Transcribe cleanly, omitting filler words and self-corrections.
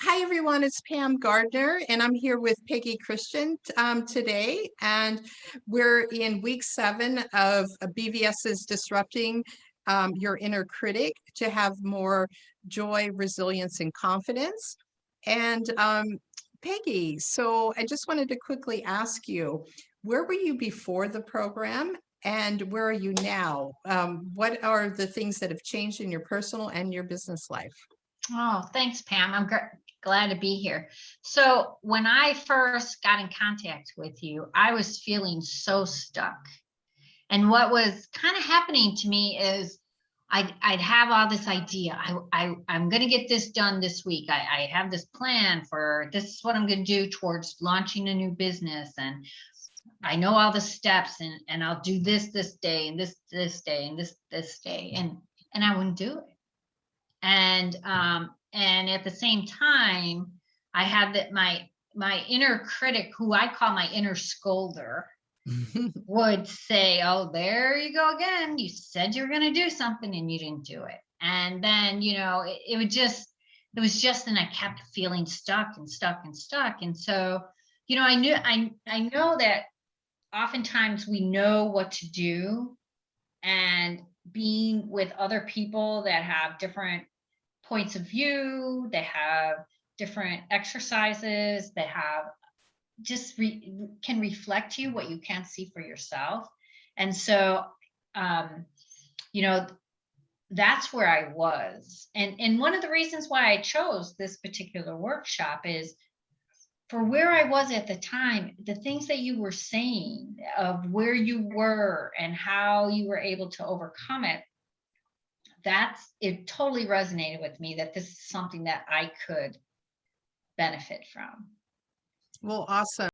Hi, everyone. It's Pam Gardner, and I'm here with Peggy Christian today. And we're in week 7 of BVS's Disrupting Your Inner Critic to have more joy, resilience, and confidence. And Peggy, so I just wanted to quickly ask you, where were you before the program? And where are you now? What are the things that have changed in your personal and your business life? Oh, thanks, Pam. I'm glad to be here. So when I first got in contact with you, I was feeling so stuck. And what was kind of happening to me is I'd have all this idea. I'm going to get this done this week. I have this plan for this is what I'm going to do towards launching a new business. And I know all the steps and I'll do this day and this day and this day. And I wouldn't do it. And at the same time I had that my inner critic, who I call my inner scolder, would say, oh, there you go again, you said you were going to do something and you didn't do it. And then it was just and I kept feeling stuck. And so I know that oftentimes we know what to do, and being with other people that have different points of view, they have different exercises, that have can reflect you what you can't see for yourself. And so you know that's where I was. And one of the reasons why I chose this particular workshop is for where I was at the time, the things that you were saying of where you were and how you were able to overcome it, it totally resonated with me, that this is something that I could benefit from. Well, awesome.